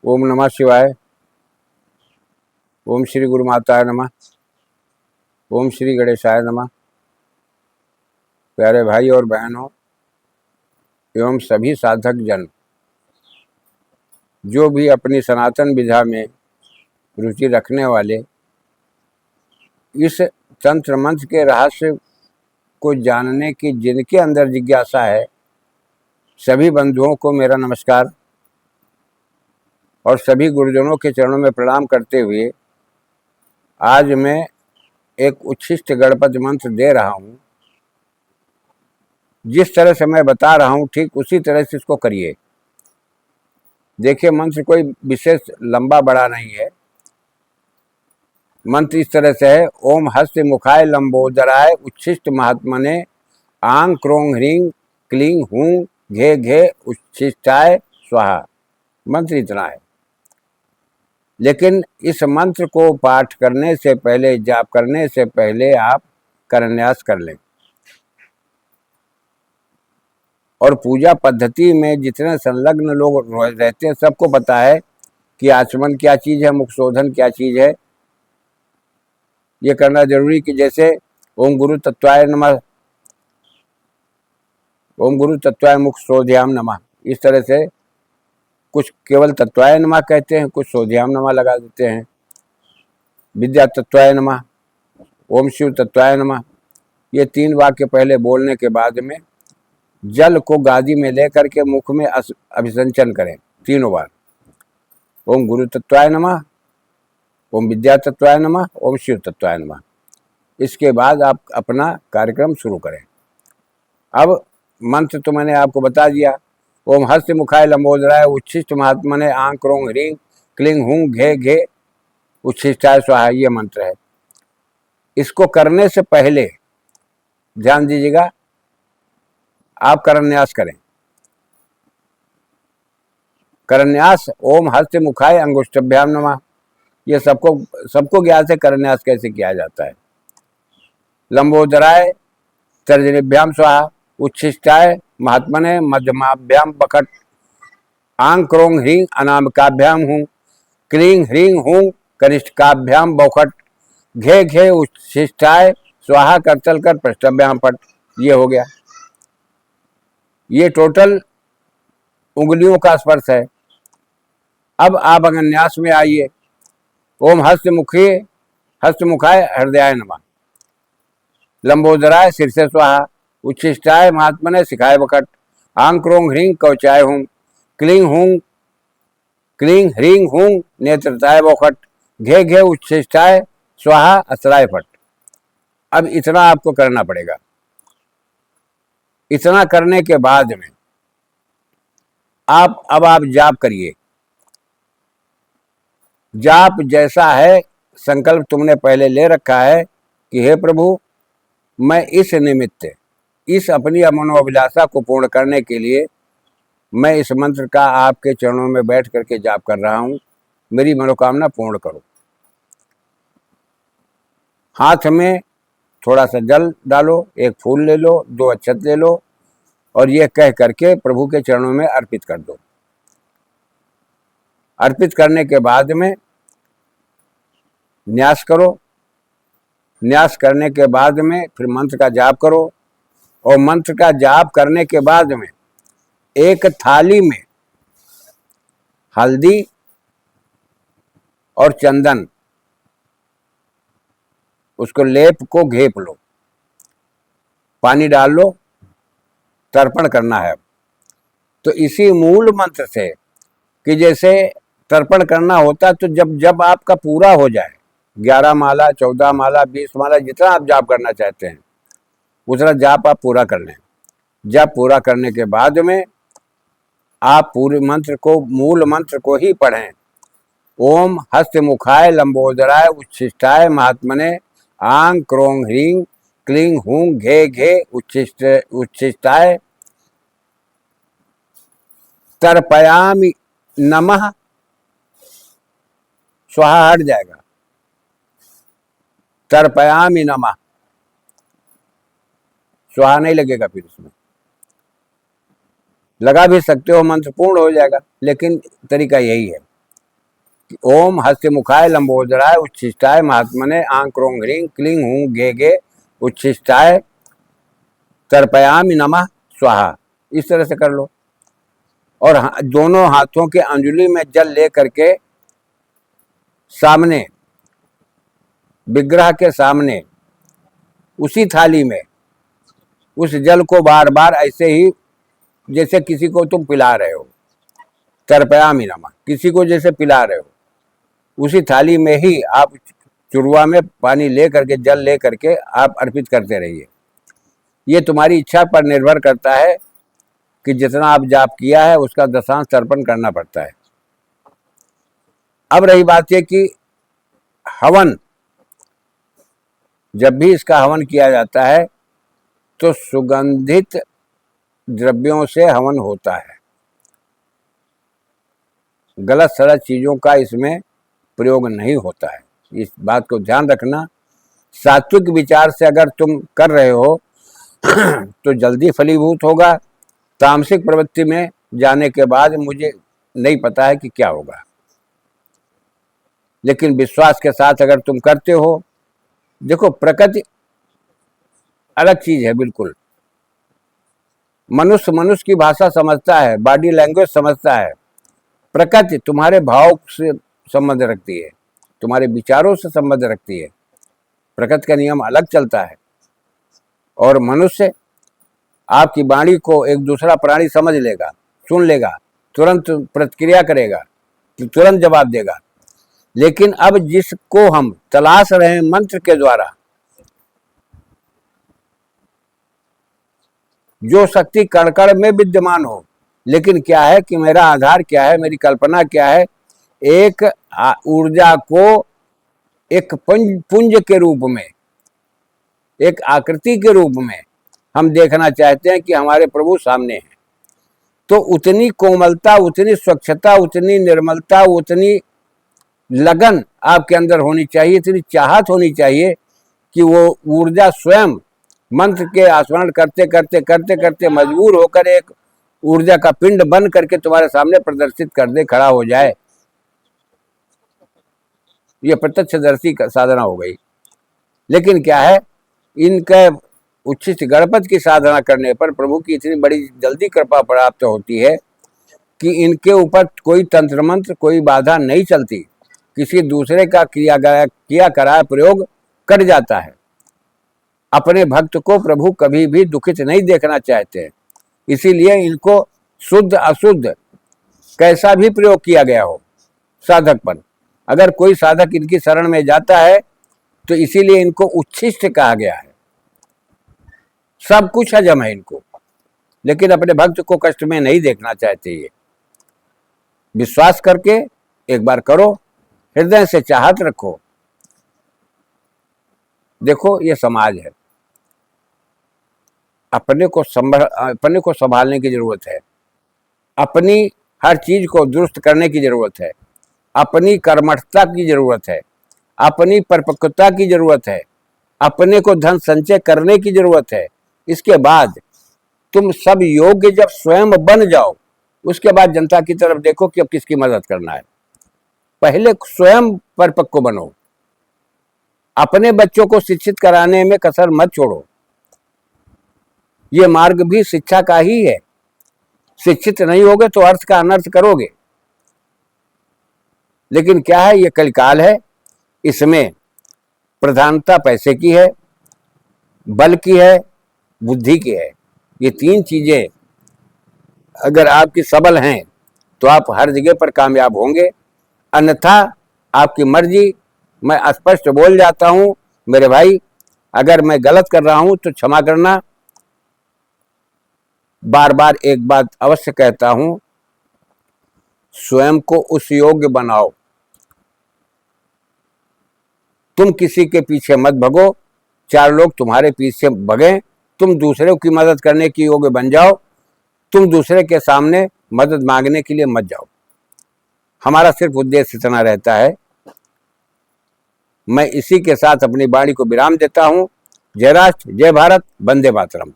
ओम नमः शिवाय। ओम श्री गुरु माताय नमः। ओम श्री गणेशाय नमः। प्यारे भाई और बहनों एवं सभी साधक जन जो भी अपनी सनातन विधा में रुचि रखने वाले इस तंत्र मंत्र के रहस्य को जानने की जिनके अंदर जिज्ञासा है, सभी बंधुओं को मेरा नमस्कार और सभी गुरुजनों के चरणों में प्रणाम करते हुए आज मैं एक उच्छिष्ट गणपति मंत्र दे रहा हूँ। जिस तरह से मैं बता रहा हूँ ठीक उसी तरह से इसको करिए। देखिए, मंत्र कोई विशेष लंबा बड़ा नहीं है। मंत्र इस तरह से है, ओम हस्त मुखाय लंबोदराय उच्छिष्ट महात्मने आंग क्रोंग ह्रींग क्लींग हूं घे घे उच्छिष्टाय स्वाहा। मंत्र इतना है, लेकिन इस मंत्र को पाठ करने से पहले, जाप करने से पहले आप करन्यास कर लें। और पूजा पद्धति में जितने संलग्न लोग रहते हैं सबको पता है कि आचमन क्या चीज़ है, मुख शोधन क्या चीज़ है। ये करना जरूरी कि जैसे ओम गुरु तत्वाय नमः, ओम गुरु तत्वाय मुख शोध्याम नमः, इस तरह से कुछ केवल तत्वाय नमः कहते हैं, कुछ शोध्याम नमः लगा देते हैं। विद्या तत्वाय नमः, ओम शिव तत्वाय नमः, ये 3 वाक्य पहले बोलने के बाद में जल को गादी में लेकर के मुख में अभिसंचन करें 3 बार। ओम गुरु तत्वाय नमः, ओम विद्या तत्वाय नमः, ओम शिव तत्वाय नमः। इसके बाद आप अपना कार्यक्रम शुरू करें। अब मंत्र तो मैंने आपको बता दिया। ओम हस्त मुखाय लंबोदराय उच्छिष्ट महात्मने आंग क्रोंग ह्रींग क्लींग हूं घे घे उच्छिष्टाय स्वाहा, ये मंत्र है। इसको करने से पहले ध्यान दीजिएगा, आप करन्यास करें। करन्यास ओम हस्त मुखाय अंगुष्ठभ्याम नमः, ये सबको ज्ञात है करन्यास कैसे किया जाता है। लंबोदराय तर्जनीभ्याम स्वाहा उच्छिष्टाय महात्मने मध्यमाभ्याम बकट आंग क्रोंग ह्रींग अनामिकाभ्याम हूं क्लींग ह्रींग हूं कनिष्ठकाभ्याम बौखट घे घे उच्छिष्टाय स्वाहा कर चल कर पृष्ठभ्याम पट। ये हो गया। ये टोटल उंगलियों का स्पर्श है। अब आप अगन्यास में आइए। ओम हस्तमुखाय हृदयाय नमः, लंबोदराय शीर्षे स्वाहा उच्छिष्टाय महात्मने शिखाय बकट आंग क्रोंग ह्रींग कवचाय हूं क्लींग ह्रींग हूं नेत्रताय बौखट घे घे उच्छिष्टाय स्वाहा असराय फट। अब इतना आपको करना पड़ेगा। इतना करने के बाद में आप जाप करिए। जाप जैसा है, संकल्प तुमने पहले ले रखा है कि हे प्रभु, मैं इस निमित्त इस अपनी मनोअभिलाषा को पूर्ण करने के लिए मैं इस मंत्र का आपके चरणों में बैठ करके जाप कर रहा हूं, मेरी मनोकामना पूर्ण करो। हाथ में थोड़ा सा जल डालो, एक फूल ले लो, 2 अक्षत ले लो और ये कह करके प्रभु के चरणों में अर्पित कर दो। अर्पित करने के बाद में न्यास करो। न्यास करने के बाद में फिर मंत्र का जाप करो और मंत्र का जाप करने के बाद में एक थाली में हल्दी और चंदन, उसको लेप को घेप लो, पानी डाल लो, तर्पण करना है। तो इसी मूल मंत्र से कि जैसे तर्पण करना होता तो जब आपका पूरा हो जाए, 11 माला 14 माला 20 माला जितना आप जाप करना चाहते हैं उतना जाप आप पूरा कर लें। जब पूरा करने के बाद में आप पूरे मंत्र को, मूल मंत्र को ही पढ़ें। ओम हस्त मुखाय लंबोदराय उच्छिष्टाय महात्मने आंग क्रोंग ह्रींग क्लींग हूं घे घे उच्छिष्टाय तर्पयामि नमः स्वाहा हट जाएगा। तर्पयामि नमः स्वाहा नहीं लगेगा, फिर उसमें लगा भी सकते हो, मंत्र पूर्ण हो जाएगा, लेकिन तरीका यही है। ओम हस्य मुखाय लंबोदराय उच्छिष्टाय महात्मने आं क्रों ह्रीं क्लीं हूं गे गे उच्छिष्टाय तर्पयामि नमः स्वाहा। इस तरह से कर लो। और दोनों हाथों के अंजलि में जल ले करके सामने विग्रह के सामने उसी थाली में उस जल को बार बार ऐसे ही जैसे किसी को तुम पिला रहे हो, तर्पयामि नमः, किसी को जैसे पिला रहे हो, उसी थाली में ही आप चुरुआ में पानी ले करके जल ले करके आप अर्पित करते रहिए। ये तुम्हारी इच्छा पर निर्भर करता है कि जितना आप जाप किया है उसका दशांश तर्पण करना पड़ता है। अब रही बात ये कि हवन, जब भी इसका हवन किया जाता है तो सुगंधित द्रव्यों से हवन होता है। गलत सलत चीज़ों का इसमें प्रयोग नहीं होता है, इस बात को ध्यान रखना। सात्विक विचार से अगर तुम कर रहे हो तो जल्दी फलीभूत होगा। तामसिक प्रवृत्ति में जाने के बाद मुझे नहीं पता है कि क्या होगा, लेकिन विश्वास के साथ अगर तुम करते हो, देखो प्रकृति अलग चीज है बिल्कुल। मनुष्य की भाषा समझता है, बॉडी लैंग्वेज समझता है। प्रकृति तुम्हारे भाव से संबंध रखती है, तुम्हारे विचारों से संबंध रखती है। प्रकृति का नियम अलग चलता है। और मनुष्य आपकी वाणी को एक दूसरा प्राणी समझ लेगा, सुन लेगा, तुरंत प्रतिक्रिया करेगा, तुरंत जवाब देगा। लेकिन अब जिसको हम तलाश रहे हैं मंत्र के द्वारा, जो शक्ति कण कण में विद्यमान हो, लेकिन क्या है कि मेरा आधार क्या है, मेरी कल्पना क्या है, एक ऊर्जा को एक पुंज के रूप में, एक आकृति के रूप में हम देखना चाहते हैं कि हमारे प्रभु सामने हैं। तो उतनी कोमलता, उतनी स्वच्छता, उतनी निर्मलता, उतनी लगन आपके अंदर होनी चाहिए, इतनी चाहत होनी चाहिए कि वो ऊर्जा स्वयं मंत्र के आस्मरण करते करते करते करते मजबूर होकर एक ऊर्जा का पिंड बन करके तुम्हारे सामने प्रदर्शित कर दे, खड़ा हो जाए। ये प्रत्यक्षदर्शी का साधना हो गई। लेकिन क्या है, इनके उच्छिष्ट गणपति की साधना करने पर प्रभु की इतनी बड़ी जल्दी कृपा प्राप्त होती है कि इनके ऊपर कोई तंत्र मंत्र, कोई बाधा नहीं चलती। किसी दूसरे का किया करा प्रयोग कट जाता है। अपने भक्त को प्रभु कभी भी दुखित नहीं देखना चाहते, इसीलिए इनको शुद्ध अशुद्ध कैसा भी प्रयोग किया गया हो साधक पर, अगर कोई साधक इनकी शरण में जाता है तो इसीलिए इनको उच्छिष्ट कहा गया है। सब कुछ हजम है इनको, लेकिन अपने भक्त को कष्ट में नहीं देखना चाहते। ये विश्वास करके एक बार करो, हृदय से चाहत रखो। देखो ये समाज है, अपने को संभालने की जरूरत है, अपनी हर चीज को दुरुस्त करने की जरूरत है, अपनी कर्मठता की जरूरत है, अपनी परिपक्वता की जरूरत है, अपने को धन संचय करने की जरूरत है। इसके बाद तुम सब योग्य जब स्वयं बन जाओ, उसके बाद जनता की तरफ देखो कि अब किसकी मदद करना है। पहले स्वयं परिपक्व बनो, अपने बच्चों को शिक्षित कराने में कसर मत छोड़ो। ये मार्ग भी शिक्षा का ही है। शिक्षित नहीं होगे तो अर्थ का अनर्थ करोगे। लेकिन क्या है, ये कलिकाल है, इसमें प्रधानता पैसे की है, बल की है, बुद्धि की है। ये तीन चीजें अगर आपकी सबल हैं तो आप हर जगह पर कामयाब होंगे, अन्यथा आपकी मर्जी। मैं स्पष्ट बोल जाता हूं मेरे भाई, अगर मैं गलत कर रहा हूं तो क्षमा करना। बार बार एक बात अवश्य कहता हूं, स्वयं को उस योग्य बनाओ। तुम किसी के पीछे मत भगो, चार लोग तुम्हारे पीछे भगें। तुम दूसरे की मदद करने की योग्य बन जाओ। तुम दूसरे के सामने मदद मांगने के लिए मत जाओ। हमारा सिर्फ उद्देश्य इतना रहता है। मैं इसी के साथ अपनी वाणी को विराम देता हूं। जय राष्ट्र, जय भारत, वंदे मातरम।